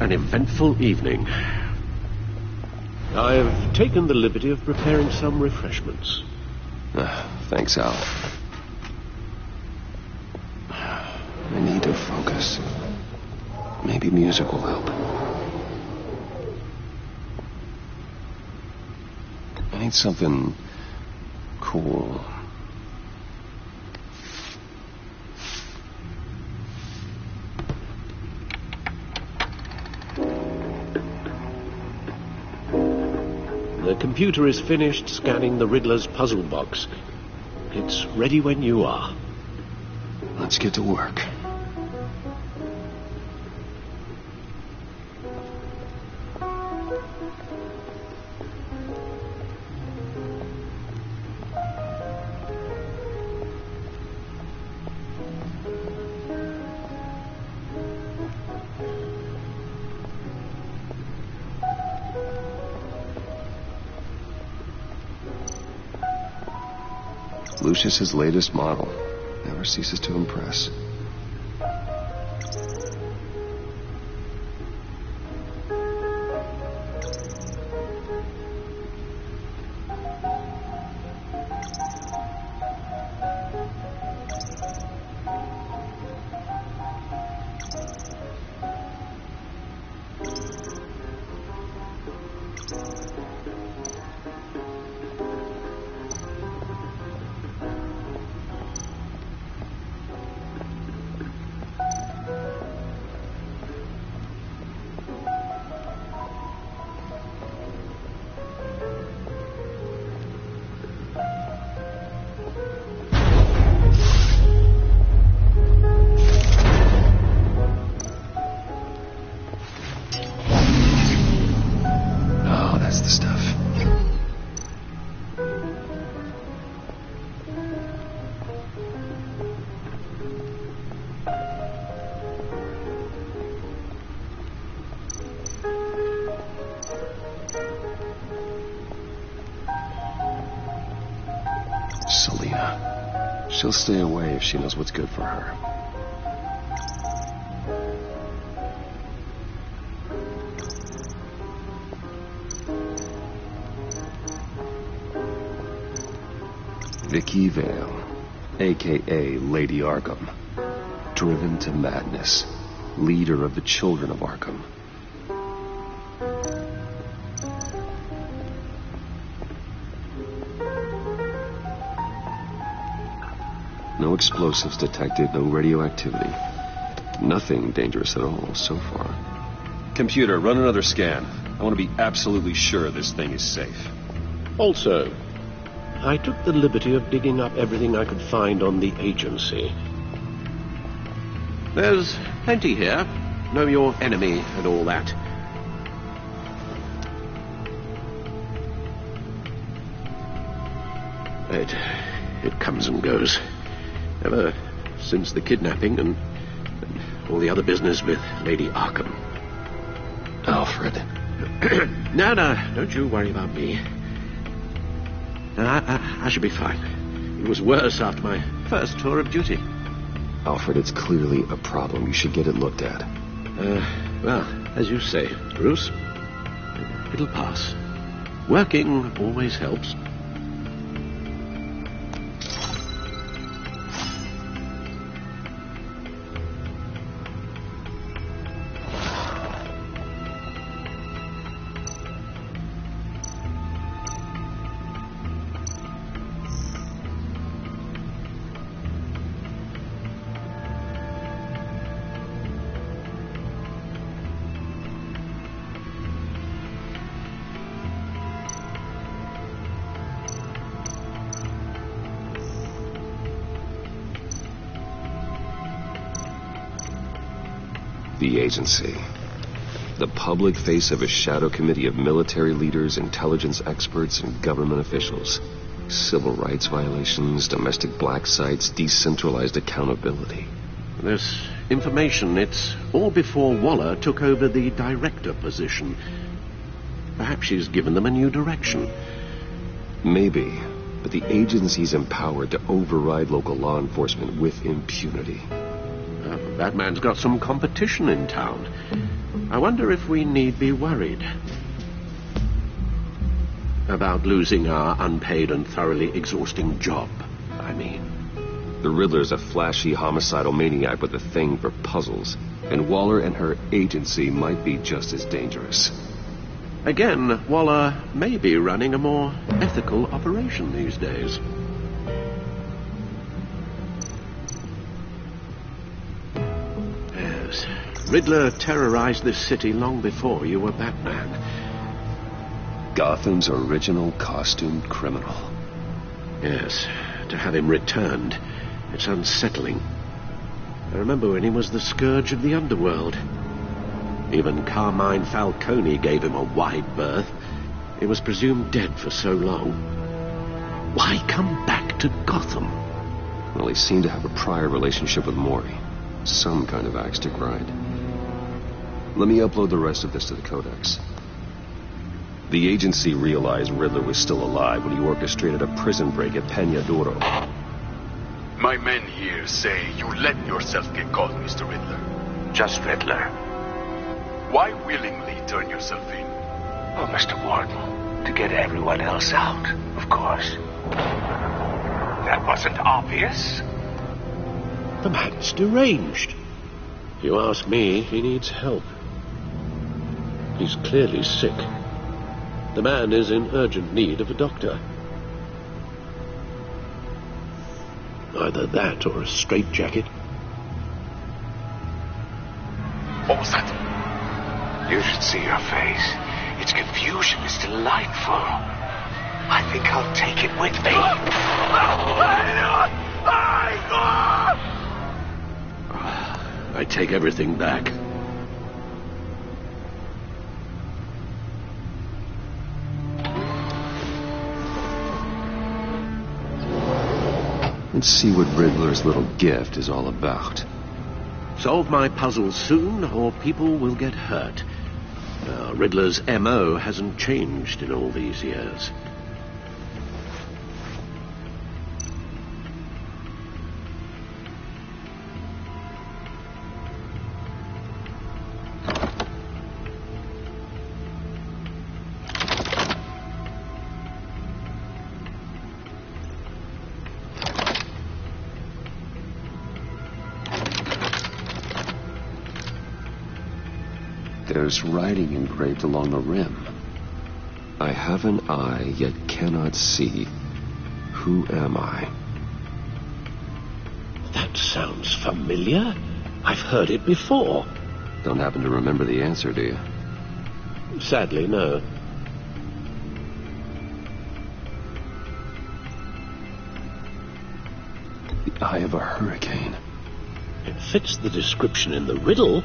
an eventful evening. I've taken the liberty of preparing some refreshments. Thanks, Al. I need to focus. Maybe music will help. I need something cool. The computer is finished scanning the Riddler's puzzle box. It's ready when you are. Let's get to work. Lucius's latest model never ceases to impress. Selena. She'll stay away if she knows what's good for her. Vicky Vale, a.k.a. Lady Arkham. Driven to madness. Leader of the Children of Arkham. No explosives detected, no radioactivity. Nothing dangerous at all so far. Computer, run another scan. I want to be absolutely sure this thing is safe. Also, I took the liberty of digging up everything I could find on the agency. There's plenty here. Know your enemy and all that. It comes and goes. Ever since the kidnapping and all the other business with Lady Arkham. Alfred. No, don't you worry about me. I should be fine. It was worse after my first tour of duty. Alfred, it's clearly a problem. You should get it looked at. Well, as you say, Bruce, it'll pass. Working always helps. The agency. The public face of a shadow committee of military leaders, intelligence experts, and government officials. Civil rights violations, domestic black sites, decentralized accountability. This information, it's all before Waller took over the director position. Perhaps she's given them a new direction. Maybe, but the agency's empowered to override local law enforcement with impunity. Batman's got some competition in town. I wonder if we need be worried about losing our unpaid and thoroughly exhausting job, I mean. The Riddler's a flashy homicidal maniac with a thing for puzzles, and Waller and her agency might be just as dangerous. Again, Waller may be running a more ethical operation these days. Yes, Riddler terrorized this city long before you were Batman. Gotham's original costumed criminal. Yes, to have him returned, it's unsettling. I remember when he was the scourge of the underworld. Even Carmine Falcone gave him a wide berth. He was presumed dead for so long. Why come back to Gotham? Well, he seemed to have a prior relationship with Maury. Some kind of axe to grind. Let me upload the rest of this to the Codex. The agency realized Riddler was still alive when he orchestrated a prison break at Peña Duro. My men here say you let yourself get caught, Mr. Riddler. Just Riddler. Why willingly turn yourself in? Oh, Mr. Warden, to get everyone else out, of course. That wasn't obvious. The man's deranged. If you ask me, he needs help. He's clearly sick. The man is in urgent need of a doctor. Either that or a straitjacket. What was that? You should see your face. Its confusion is delightful. I think I'll take it with me. I take everything back. Let's see what Riddler's little gift is all about. Solve my puzzles soon, or people will get hurt. Riddler's M.O. hasn't changed in all these years. There's writing engraved along the rim. I have an eye, yet cannot see. Who am I? That sounds familiar. I've heard it before. Don't happen to remember the answer, do you? Sadly, no. The eye of a hurricane. It fits the description in the riddle,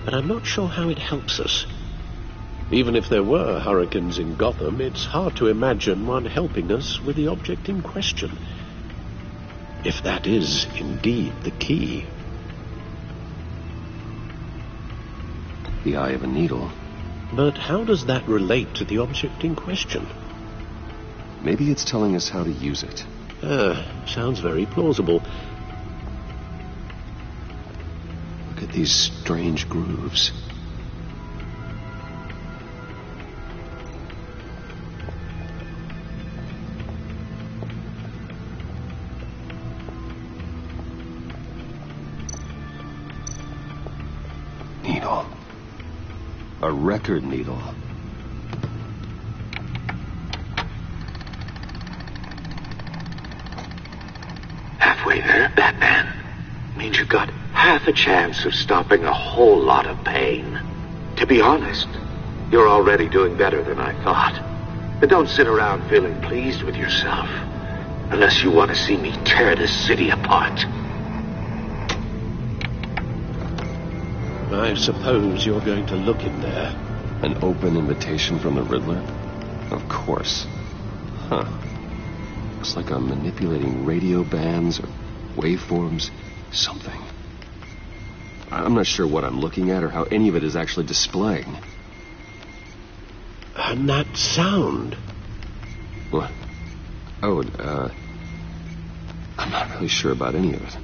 but I'm not sure how it helps us. Even if there were hurricanes in Gotham, it's hard to imagine one helping us with the object in question. If that is indeed the key. The eye of a needle. But how does that relate to the object in question? Maybe it's telling us how to use it. Sounds very plausible. Look at these strange grooves. Needle. A record needle. Halfway there, Batman. Means you've got half a chance of stopping a whole lot of pain. To be honest, you're already doing better than I thought. But don't sit around feeling pleased with yourself. Unless you want to see me tear this city apart. I suppose you're going to look in there. An open invitation from the Riddler? Of course. Huh. Looks like I'm manipulating radio bands or waveforms. Something. I'm not sure what I'm looking at or how any of it is actually displaying. And that sound. What? Oh, I'm not really sure about any of it.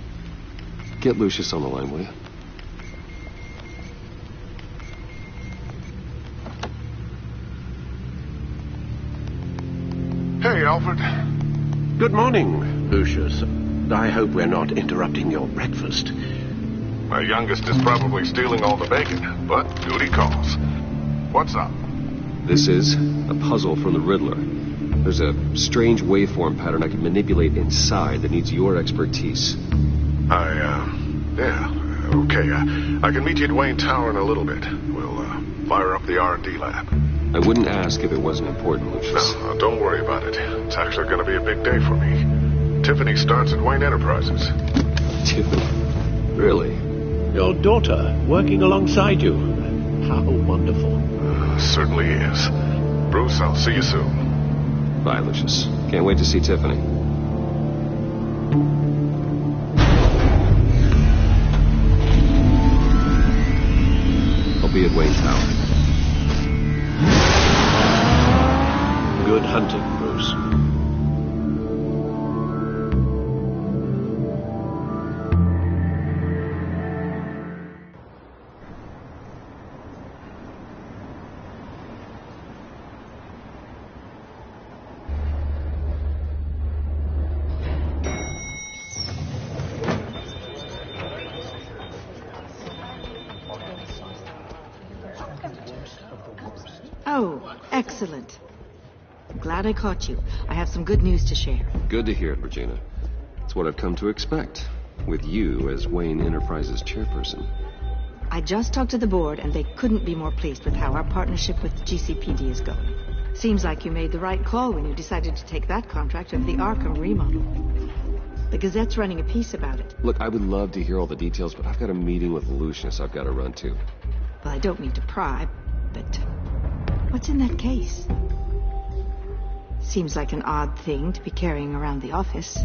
Get Lucius on the line, will you? Alfred. Good morning, Lucius. I hope we're not interrupting your breakfast. My youngest is probably stealing all the bacon, but duty calls. What's up? This is a puzzle from the Riddler. There's a strange waveform pattern I can manipulate inside that needs your expertise. Okay. I can meet you at Wayne Tower in a little bit. We'll, fire up the R&D lab. I wouldn't ask if it wasn't important, Lucius. No, don't worry about it. It's actually going to be a big day for me. Tiffany starts at Wayne Enterprises. Tiffany? Really? Your daughter, working alongside you. How wonderful. Certainly is. Bruce, I'll see you soon. Bye, Lucius. Can't wait to see Tiffany. I'll be at Wayne Tower. Good hunting, Bruce. Oh, excellent. I'm glad I caught you. I have some good news to share. Good to hear it, Regina. It's what I've come to expect, with you as Wayne Enterprises chairperson. I just talked to the board, and they couldn't be more pleased with how our partnership with GCPD is going. Seems like you made the right call when you decided to take that contract over the Arkham remodel. The Gazette's running a piece about it. Look, I would love to hear all the details, but I've got a meeting with Lucius I've got to run to. Well, I don't mean to pry, but what's in that case? Seems like an odd thing to be carrying around the office.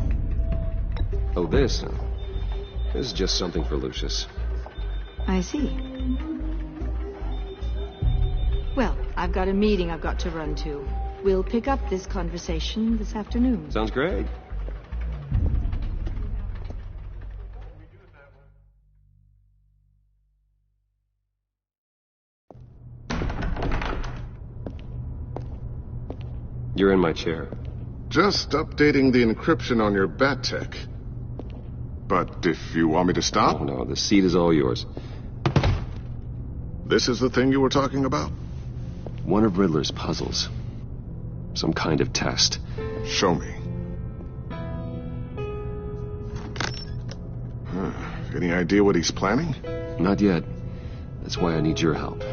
Oh, this? No. This is just something for Lucius. I see. Well, I've got a meeting I've got to run to. We'll pick up this conversation this afternoon. Sounds great. You're in my chair. Just updating the encryption on your bat tech. But if you want me to stop... Oh, no, the seat is all yours. This is the thing you were talking about? One of Riddler's puzzles. Some kind of test. Show me. Any idea what he's planning? Not yet. That's why I need your help.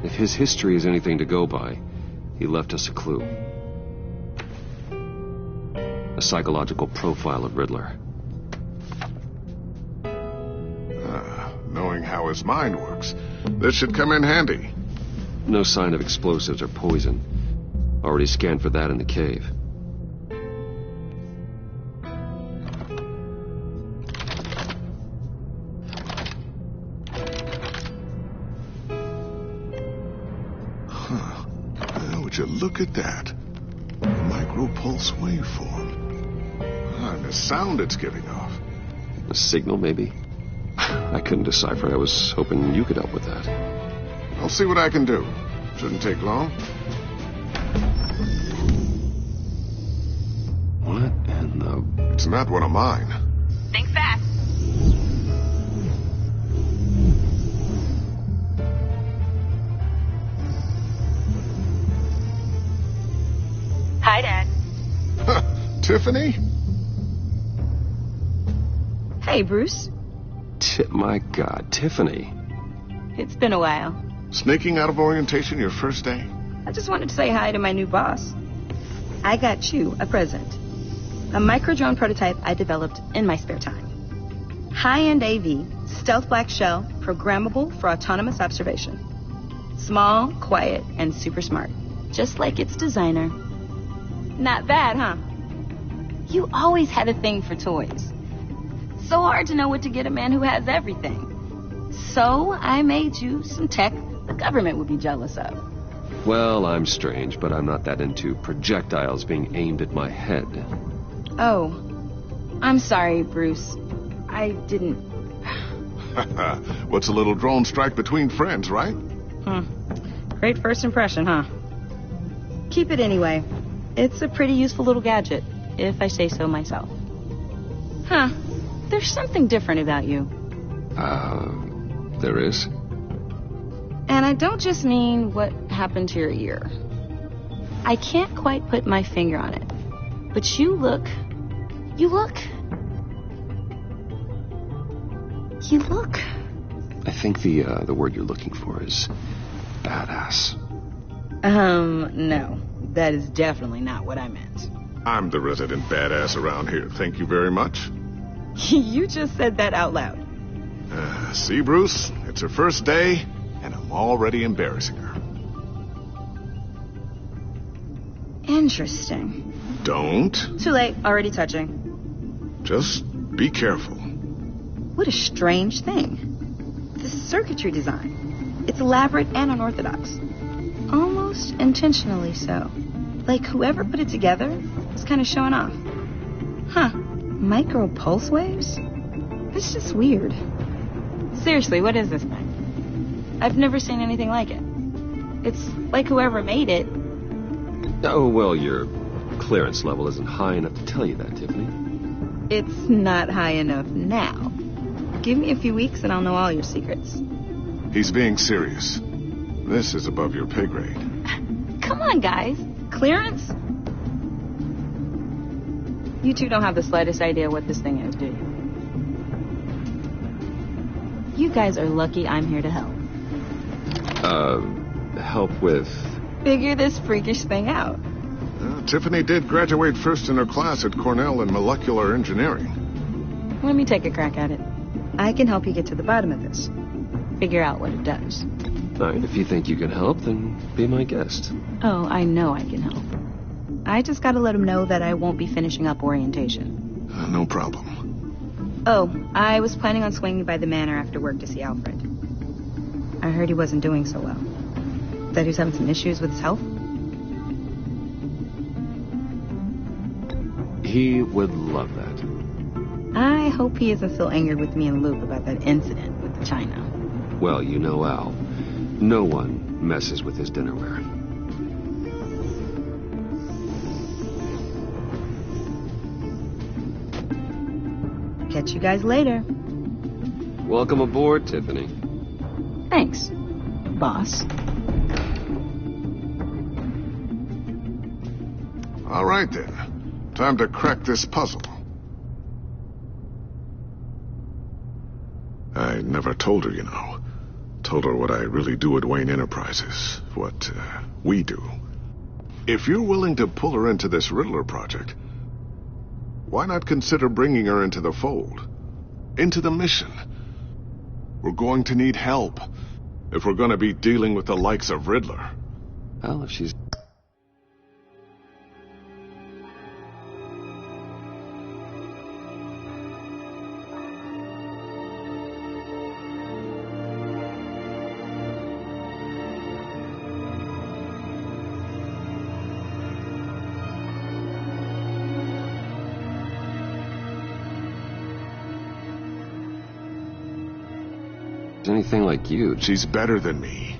If his history is anything to go by, he left us a clue. A psychological profile of Riddler. Knowing how his mind works, this should come in handy. No sign of explosives or poison. Already scanned for that in the cave. Would you look at that? A micro-pulse waveform. And the sound it's giving off. A signal, maybe? I couldn't decipher. I was hoping you could help with that. I'll see what I can do. Shouldn't take long. What in the... It's not one of mine. Think fast. Hi, Dad. Tiffany? Hey, Bruce. My God, Tiffany. It's been a while. Sneaking out of orientation your first day? I just wanted to say hi to my new boss. I got you a present. A micro-drone prototype I developed in my spare time. High-end AV, stealth black shell, programmable for autonomous observation. Small, quiet, and super smart. Just like its designer. Not bad, huh? You always had a thing for toys. So hard to know what to get a man who has everything. So I made you some tech the government would be jealous of. Well, I'm strange, but I'm not that into projectiles being aimed at my head. Oh, I'm sorry, Bruce. I didn't... What's a little drone strike between friends, right? Great first impression, huh? Keep it anyway. It's a pretty useful little gadget, if I say so myself. Huh. There's something different about you. There is? And I don't just mean what happened to your ear. I can't quite put my finger on it. But you look... I think the word you're looking for is badass. No. That is definitely not what I meant. I'm the resident badass around here. Thank you very much. You just said that out loud. See, Bruce? It's her first day, and I'm already embarrassing her. Interesting. Don't. Too late. Already touching. Just be careful. What a strange thing. The circuitry design. It's elaborate and unorthodox. Almost intentionally so. Like whoever put it together was kind of showing off. Huh. Micro pulse waves? It's just weird. Seriously, what is this thing? I've never seen anything like it. It's like whoever made it. Oh, well, your clearance level isn't high enough to tell you that, Tiffany. It's not high enough now. Give me a few weeks and I'll know all your secrets. He's being serious. This is above your pay grade. Come on, guys. Clearance? You two don't have the slightest idea what this thing is, do you? You guys are lucky I'm here to help. Help with... Figure this freakish thing out. Tiffany did graduate first in her class at Cornell in molecular engineering. Let me take a crack at it. I can help you get to the bottom of this. Figure out what it does. All right, if you think you can help, then be my guest. Oh, I know I can help. I just gotta let him know that I won't be finishing up orientation. No problem. Oh, I was planning on swinging by the manor after work to see Alfred. I heard he wasn't doing so well. That he was having some issues with his health. He would love that. I hope he isn't still angered with me and Luke about that incident with the china. Well, you know Al. No one messes with his dinnerware. Catch you guys later. Welcome aboard, Tiffany. Thanks, boss. All right, then. Time to crack this puzzle. I never told her, you know. Told her what I really do at Wayne Enterprises. What we do. If you're willing to pull her into this Riddler project, why not consider bringing her into the fold? Into the mission? We're going to need help if we're going to be dealing with the likes of Riddler. Well, if she's... anything like you. She's better than me.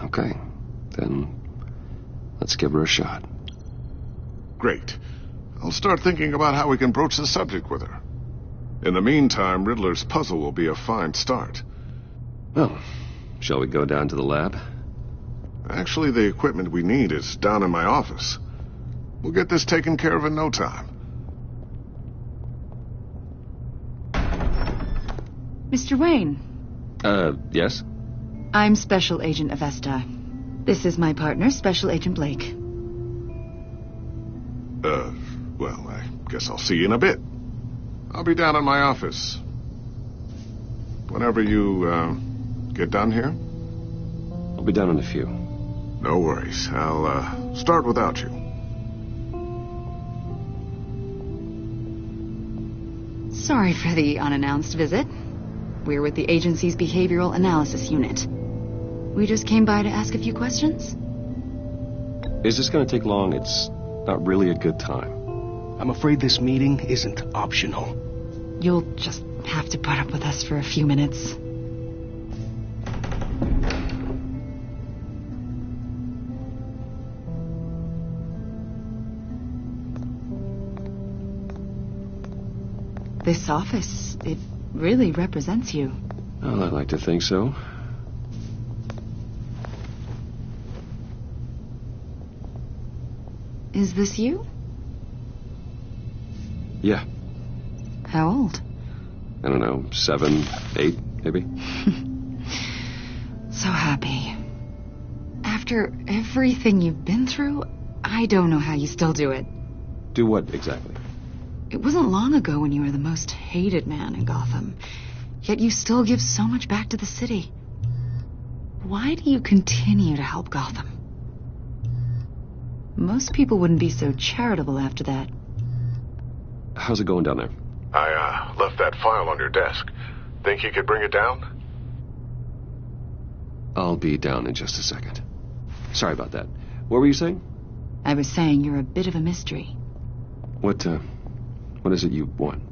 Okay, then let's give her a shot. Great. I'll start thinking about how we can broach the subject with her. In the meantime, Riddler's puzzle will be a fine start. Well, shall we go down to the lab? Actually, the equipment we need is down in my office. We'll get this taken care of in no time. Mr. Wayne. Yes? I'm Special Agent Avesta. This is my partner, Special Agent Blake. Well, I guess I'll see you in a bit. I'll be down in my office. Whenever you, get done here? I'll be down in a few. No worries. I'll, start without you. Sorry for the unannounced visit. We're with the agency's behavioral analysis unit. We just came by to ask a few questions. Is this going to take long? It's not really a good time. I'm afraid this meeting isn't optional. You'll just have to put up with us for a few minutes. This office, it really represents you. Well, I'd like to think so. Is this you? Yeah. How old? I don't know, 7, 8, maybe? So happy. After everything you've been through, I don't know how you still do it. Do what exactly? It wasn't long ago when you were the most hated man in Gotham. Yet you still give so much back to the city. Why do you continue to help Gotham? Most people wouldn't be so charitable after that. How's it going down there? I, left that file on your desk. Think you could bring it down? I'll be down in just a second. Sorry about that. What were you saying? I was saying you're a bit of a mystery. What is it you want?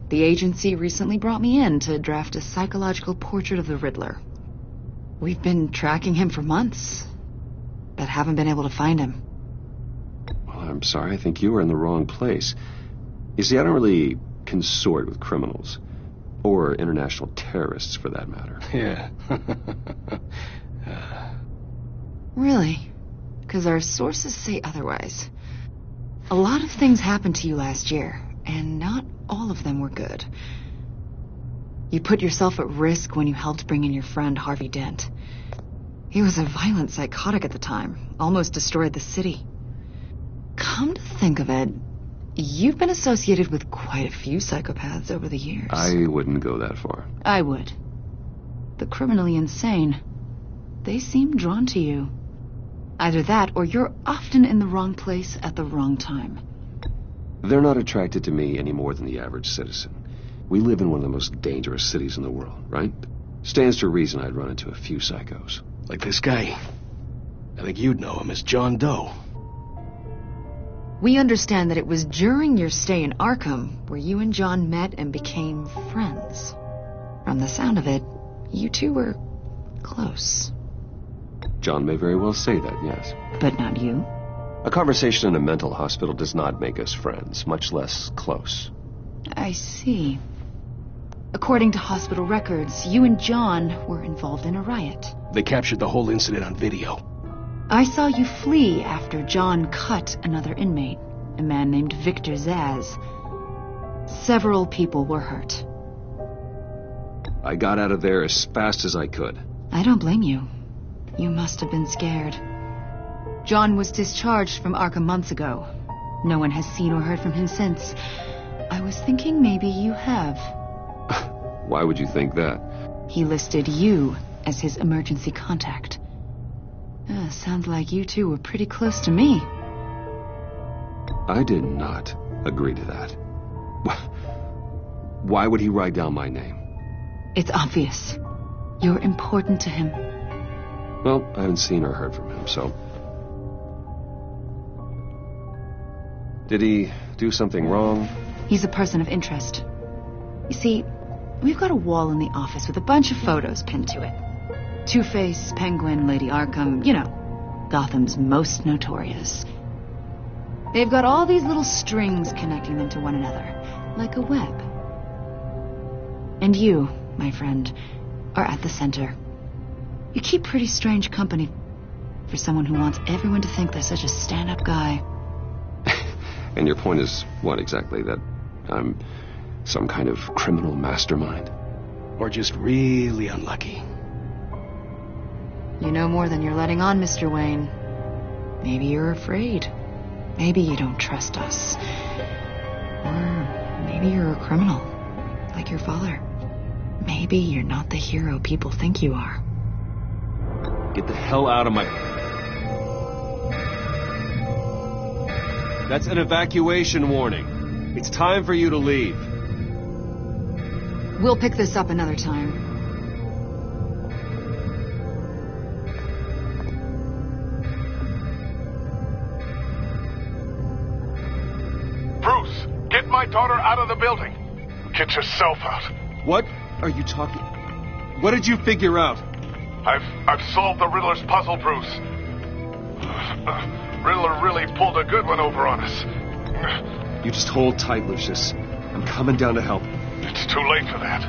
The agency recently brought me in to draft a psychological portrait of the Riddler. We've been tracking him for months, but haven't been able to find him. Well, I'm sorry. I think you were in the wrong place. You see, I don't really consort with criminals. Or international terrorists, for that matter. Yeah. Really? Because our sources say otherwise. A lot of things happened to you last year, and not all of them were good. You put yourself at risk when you helped bring in your friend Harvey Dent. He was a violent psychotic at the time, almost destroyed the city. Come to think of it, you've been associated with quite a few psychopaths over the years. I wouldn't go that far. I would. The criminally insane, they seem drawn to you. Either that, or you're often in the wrong place at the wrong time. They're not attracted to me any more than the average citizen. We live in one of the most dangerous cities in the world, right? Stands to reason I'd run into a few psychos. Like this guy. I think you'd know him as John Doe. We understand that it was during your stay in Arkham where you and John met and became friends. From the sound of it, you two were close. John may very well say that, yes. But not you. A conversation in a mental hospital does not make us friends, much less close. I see. According to hospital records, you and John were involved in a riot. They captured the whole incident on video. I saw you flee after John cut another inmate, a man named Victor Zaz. Several people were hurt. I got out of there as fast as I could. I don't blame you. You must have been scared. John was discharged from Arkham months ago. No one has seen or heard from him since. I was thinking maybe you have. Why would you think that? He listed you as his emergency contact. Sounds like you two were pretty close to me. I did not agree to that. Why would he write down my name? It's obvious. You're important to him. Well, I haven't seen or heard from him, so... Did he do something wrong? He's a person of interest. You see, we've got a wall in the office with a bunch of photos pinned to it. Two-Face, Penguin, Lady Arkham, you know, Gotham's most notorious. They've got all these little strings connecting them to one another, like a web. And you, my friend, are at the center. You keep pretty strange company for someone who wants everyone to think they're such a stand-up guy. And your point is what exactly? That I'm some kind of criminal mastermind? Or just really unlucky? You know more than you're letting on, Mr. Wayne. Maybe you're afraid. Maybe you don't trust us. Or maybe you're a criminal, like your father. Maybe you're not the hero people think you are. Get the hell out of my... That's an evacuation warning. It's time for you to leave. We'll pick this up another time. Bruce, get my daughter out of the building. Get yourself out. What are you talking... What did you figure out? I've solved the Riddler's puzzle, Bruce. Riddler really pulled a good one over on us. You just hold tight, Lucius. I'm coming down to help. It's too late for that.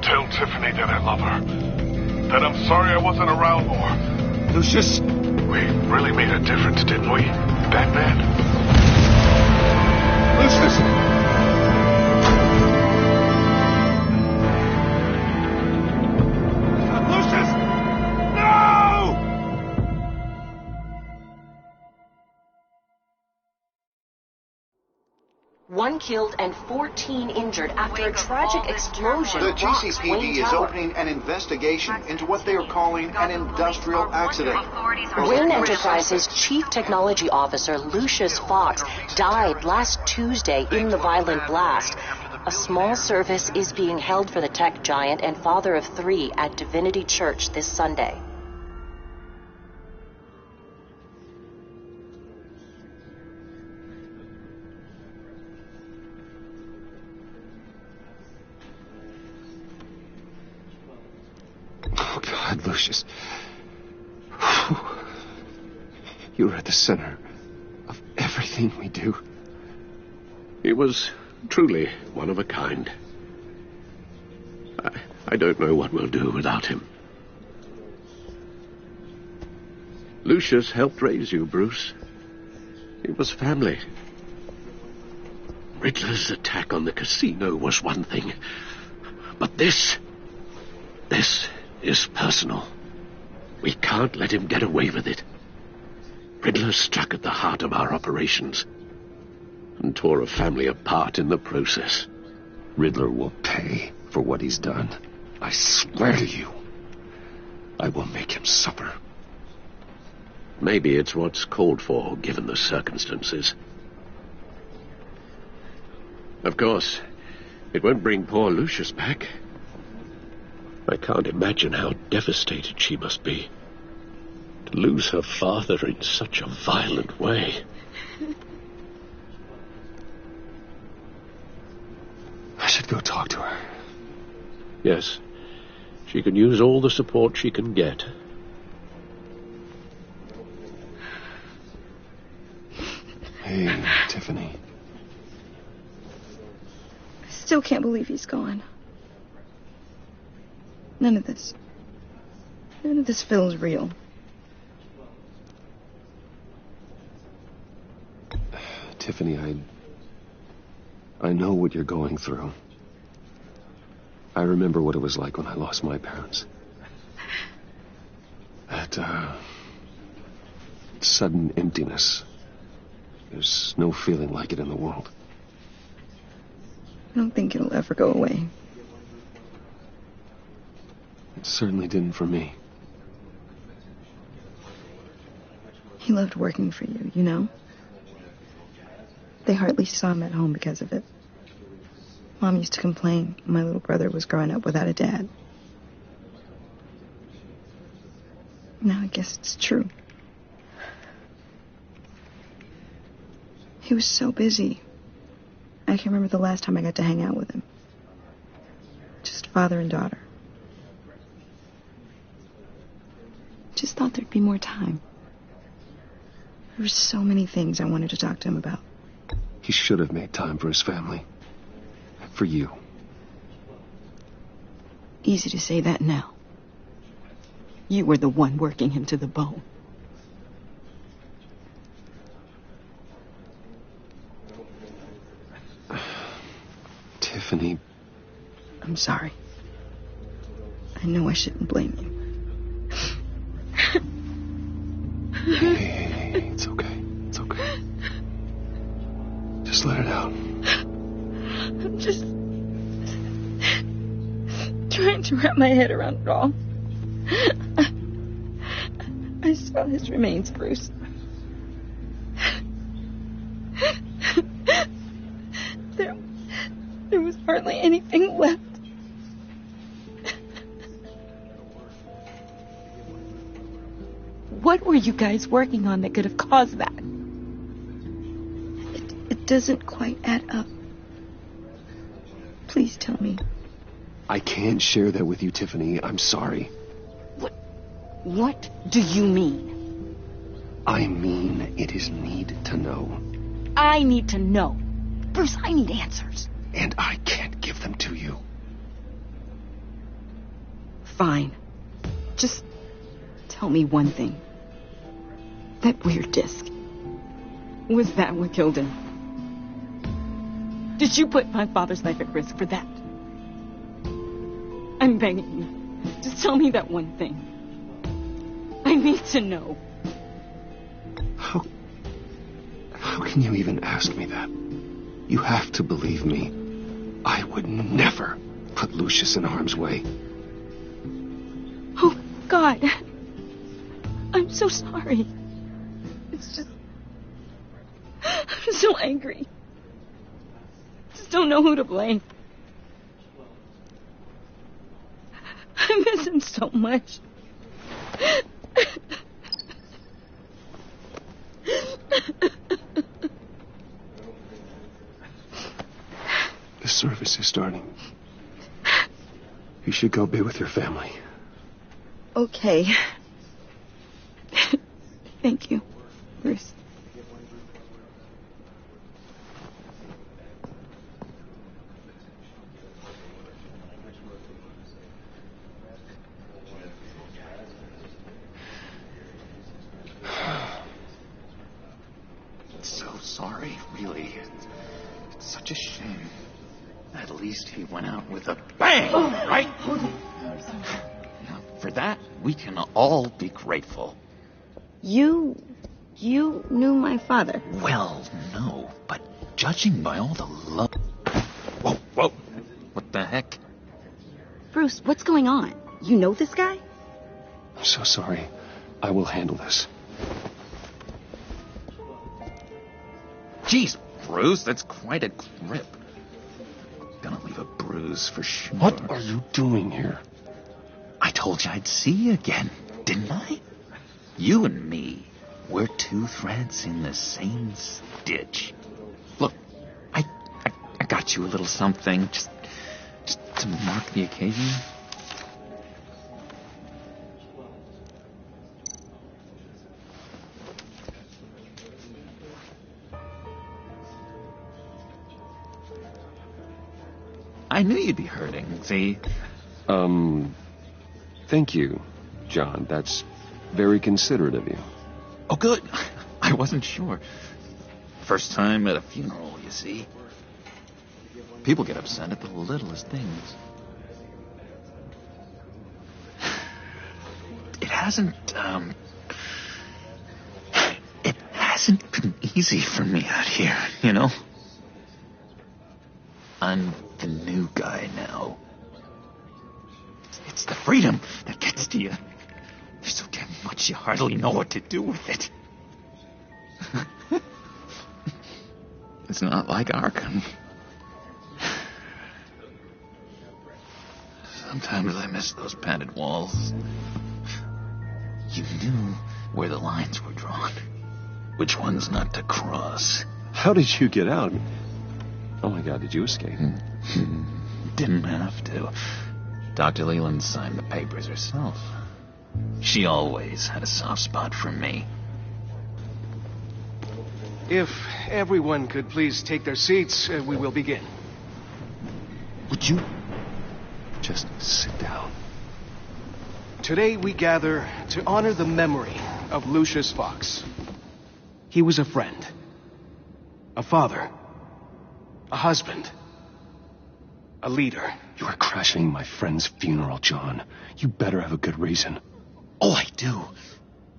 Tell Tiffany that I love her. That I'm sorry I wasn't around more. Lucius! We really made a difference, didn't we, Batman? Lucius! One killed and 14 injured after a tragic explosion. The GCPD is opening an investigation into what they are calling an industrial accident. Wayne Enterprises' Chief Technology Officer Lucius Fox died last Tuesday in the violent blast. A small service is being held for the tech giant and father of 3 at Divinity Church this Sunday. Oh, God, Lucius. You're at the center of everything we do. He was truly one of a kind. I don't know what we'll do without him. Lucius helped raise you, Bruce. It was family. Riddler's attack on the casino was one thing. But this is personal. We can't let him get away with it. Riddler struck at the heart of our operations and tore a family apart in the process. Riddler will pay for what he's done. I swear to you, I will make him suffer. Maybe it's what's called for, given the circumstances. Of course, it won't bring poor Lucius back. I can't imagine how devastated she must be to lose her father in such a violent way. I should go talk to her. Yes, she can use all the support she can get. Hey, Tiffany. I still can't believe he's gone. None of this feels real. Tiffany, I know what you're going through. I remember what it was like when I lost my parents. That, sudden emptiness. There's no feeling like it in the world. I don't think it'll ever go away. It certainly didn't for me. He loved working for you, you know? They hardly saw him at home because of it. Mom used to complain my little brother was growing up without a dad. Now I guess it's true. He was so busy. I can't remember the last time I got to hang out with him. Just father and daughter. Just thought there'd be more time. There were so many things I wanted to talk to him about. He should have made time for his family. For you. Easy to say that now. You were the one working him to the bone. Tiffany. I'm sorry. I know I shouldn't blame you. Hey, it's okay. It's okay. Just let it out. I'm just trying to wrap my head around it all. I saw his remains, Bruce. There was hardly anything left. What were you guys working on that could have caused that? It doesn't quite add up. Please tell me. I can't share that with you, Tiffany. I'm sorry. What do you mean? I mean, it is need to know. I need to know. Bruce, I need answers. And I can't give them to you. Fine. Just tell me one thing. That weird disc. Was that what killed him? Did you put my father's life at risk for that? I'm begging you. Just tell me that one thing. I need to know. How can you even ask me that? You have to believe me. I would never put Lucius in harm's way. Oh, God. I'm so sorry. It's just... I'm so angry. Just don't know who to blame. I miss him so much. The service is starting. You should go be with your family. Okay. Thank you, Bruce. So sorry, really. It's such a shame. At least he went out with a bang, right? Now, for that, we can all be grateful. You knew my father. Well, no, but judging by all the love... Whoa. What the heck? Bruce, what's going on? You know this guy? I'm so sorry. I will handle this. Jeez, Bruce, that's quite a grip. Gonna leave a bruise for sure. What are you doing here? I told you I'd see you again, didn't I? You and me, we're two threads in the same stitch. Look, I got you a little something, just to mark the occasion. I knew you'd be hurting, see? Thank you, John. That's very considerate of you. Oh, good. I wasn't sure. First time at a funeral, you see. People get upset at the littlest things. It hasn't hasn't been easy for me out here, you know? I'm the new guy now. It's the freedom that gets to you. There's so damn much you hardly know what to do with it. It's not like Arkham. Sometimes I miss those padded walls. You knew where the lines were drawn. Which ones not to cross. How did you get out? Oh my God, did you escape? Didn't have to. Dr. Leland signed the papers herself. She always had a soft spot for me. If everyone could please take their seats, we will begin. Would you just sit down? Today we gather to honor the memory of Lucius Fox. He was a friend, a father, a husband, a leader. You are crashing my friend's funeral, John. You better have a good reason. Oh, I do.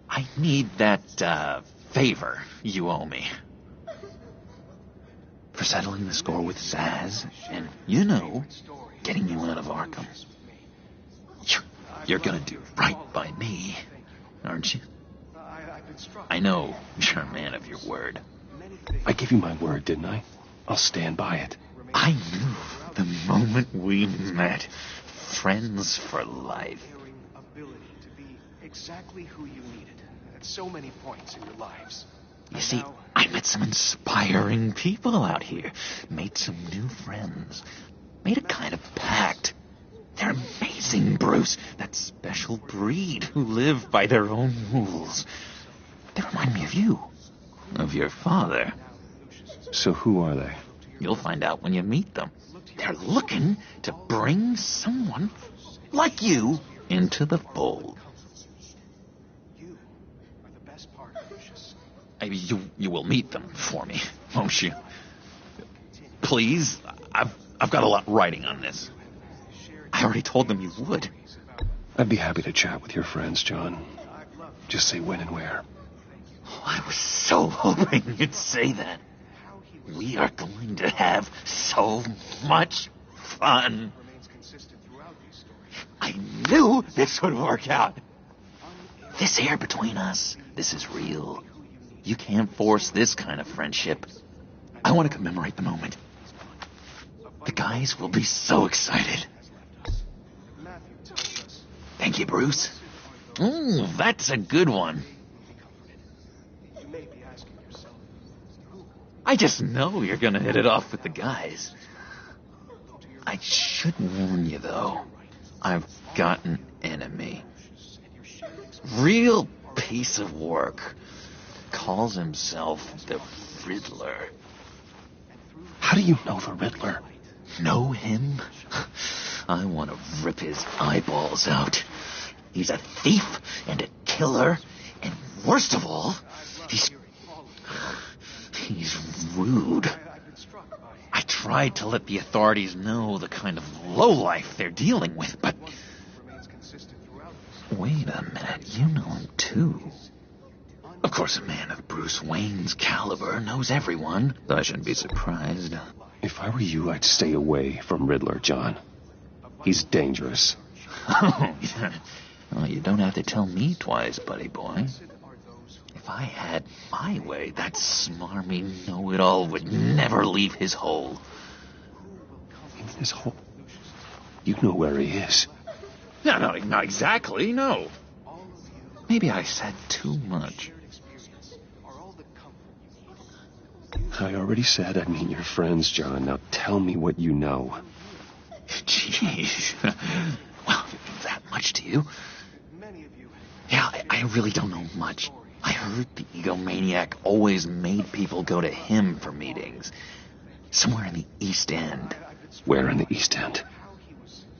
I need that, favor you owe me. For settling the score with Zaz, and, you know, getting you out of Arkham. You're gonna do right by me, aren't you? I know you're a man of your word. I gave you my word, didn't I? I'll stand by it. I knew the moment we met. Friends for life. Ability to be exactly who you needed at so many points in your lives. You see, I met some inspiring people out here. Made some new friends. Made a kind of pact. They're amazing, Bruce. That special breed who live by their own rules. They remind me of you. Of your father. So who are they? You'll find out when you meet them. They're looking to bring someone like you into the fold. You will meet them for me, won't you? Please, I've got a lot riding on this. I already told them you would. I'd be happy to chat with your friends, John. Just say when and where. Oh, I was so hoping you'd say that. We are going to have so much fun. I knew this would work out. This here between us, this is real. You can't force this kind of friendship. I want to commemorate the moment. The guys will be so excited. Thank you, Bruce. Ooh, that's a good one. I just know you're gonna hit it off with the guys. I should warn you, though. I've got an enemy. Real piece of work. Calls himself the Riddler. How do you know the Riddler? Know him? I want to rip his eyeballs out. He's a thief and a killer, and worst of all, he's rude. I tried to let the authorities know the kind of lowlife they're dealing with, but... Wait a minute, you know him too. Of course, a man of Bruce Wayne's caliber knows everyone, so I shouldn't be surprised. If I were you, I'd stay away from Riddler, John. He's dangerous. Oh, yeah. Well, you don't have to tell me twice, buddy boy. If I had my way, that smarmy know-it-all would never leave his hole. His hole? You know where he is. No, not exactly, no. Maybe I said too much. I already said I'd meet your friends, John. Now tell me what you know. Jeez. Well, that much to you? Yeah, I really don't know much. I heard the egomaniac always made people go to him for meetings. Somewhere in the East End. Where in the East End?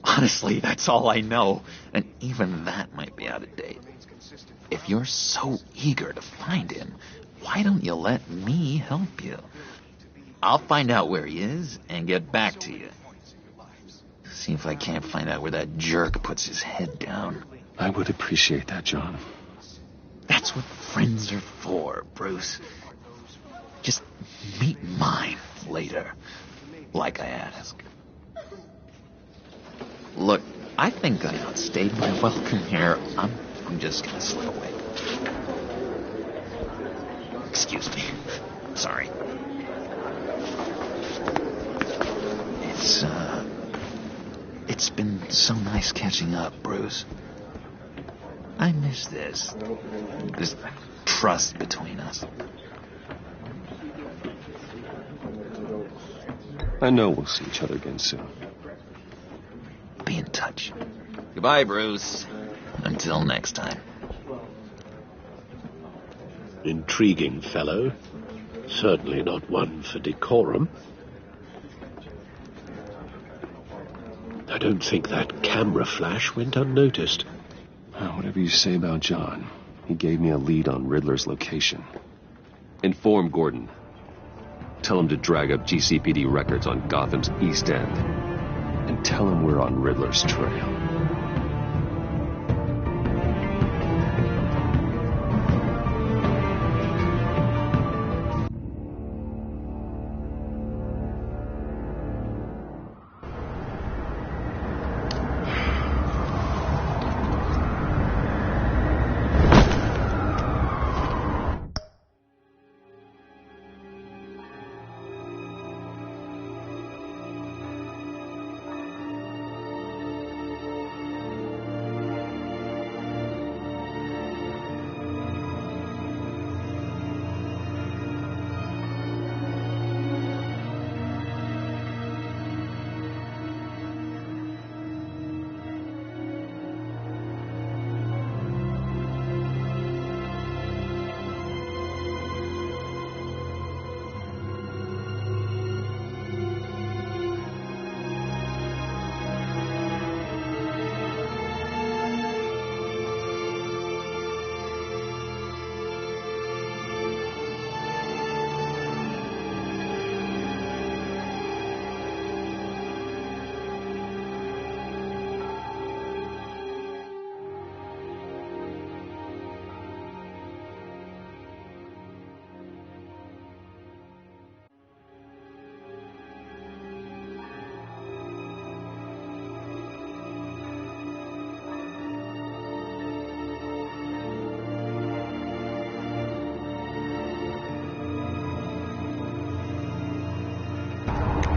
Honestly, that's all I know. And even that might be out of date. If you're so eager to find him, why don't you let me help you? I'll find out where he is and get back to you. See if I can't find out where that jerk puts his head down. I would appreciate that, John. That's what friends are for, Bruce. Just meet mine later, like I asked. Look, I think I outstayed my welcome here. I'm just gonna slip away. Excuse me. Sorry. It's been so nice catching up, Bruce. I miss this trust between us. I know we'll see each other again soon. Be in touch. Goodbye, Bruce. Until next time. Intriguing fellow. Certainly not one for decorum. I don't think that camera flash went unnoticed. Whatever you say about John, he gave me a lead on Riddler's location. Inform Gordon. Tell him to drag up GCPD records on Gotham's East End. And tell him we're on Riddler's trail.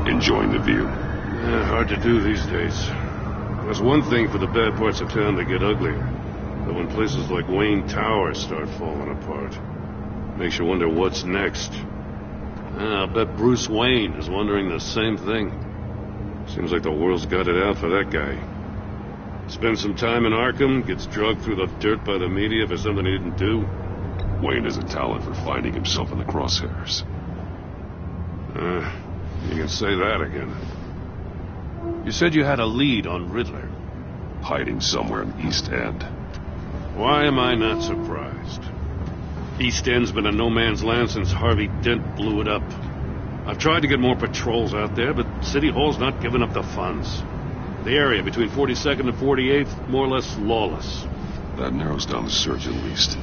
Enjoying the view? Yeah, hard to do these days. There's one thing for the bad parts of town to get uglier. But when places like Wayne Tower start falling apart, makes you wonder what's next. I'll bet Bruce Wayne is wondering the same thing. Seems like the world's got it out for that guy. Spends some time in Arkham, gets drugged through the dirt by the media for something he didn't do. Wayne has a talent for finding himself in the crosshairs. You can say that again. You said you had a lead on Riddler. Hiding somewhere in East End. Why am I not surprised? East End's been a no-man's land since Harvey Dent blew it up. I've tried to get more patrols out there, but City Hall's not giving up the funds. The area between 42nd and 48th, more or less lawless. That narrows down the search at least.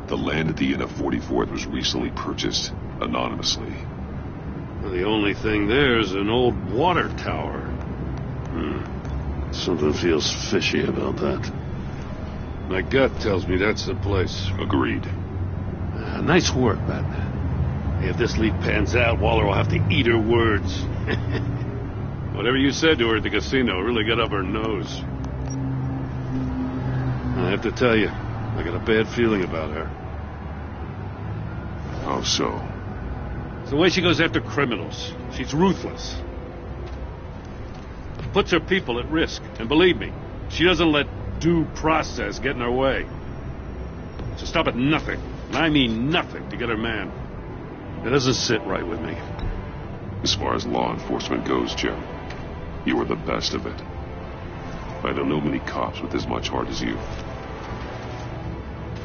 The land at the end of 44th was recently purchased anonymously. The only thing there is an old water tower. Something feels fishy about that. My gut tells me that's the place. Agreed. Nice work, Batman. If this lead pans out, Waller will have to eat her words. Whatever you said to her at the casino really got up her nose. I have to tell you, I got a bad feeling about her. How so? It's the way she goes after criminals. She's ruthless. Puts her people at risk. And believe me, she doesn't let due process get in her way. She'll stop at nothing, and I mean nothing, to get her man. It doesn't sit right with me. As far as law enforcement goes, Jim, you are the best of it. I don't know many cops with as much heart as you.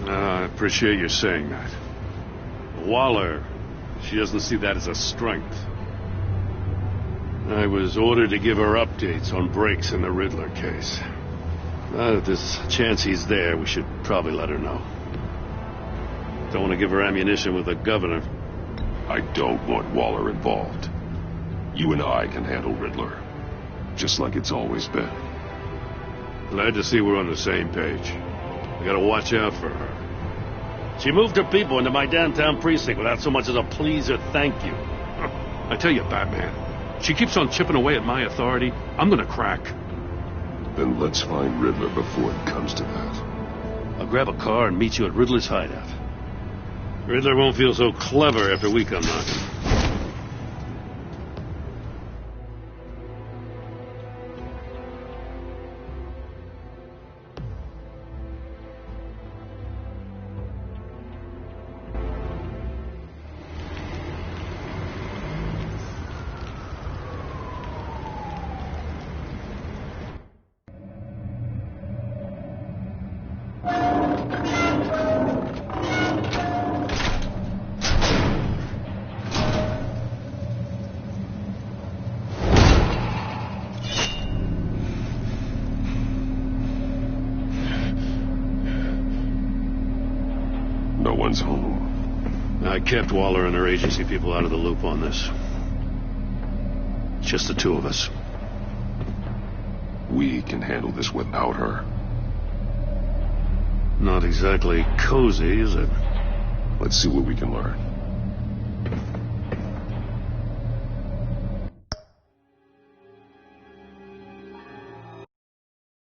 I appreciate you saying that. Waller, she doesn't see that as a strength. I was ordered to give her updates on breaks in the Riddler case. If there's a chance he's there, we should probably let her know. Don't want to give her ammunition with the governor. I don't want Waller involved. You and I can handle Riddler. Just like it's always been. Glad to see we're on the same page. We gotta watch out for her. She moved her people into my downtown precinct without so much as a please or thank you. I tell you, Batman, she keeps on chipping away at my authority. I'm gonna crack. Then let's find Riddler before it comes to that. I'll grab a car and meet you at Riddler's hideout. Riddler won't feel so clever after we come knocking. No one's home. I kept Waller and her agency people out of the loop on this. Just the two of us. We can handle this without her. Not exactly cozy, is it? Let's see what we can learn.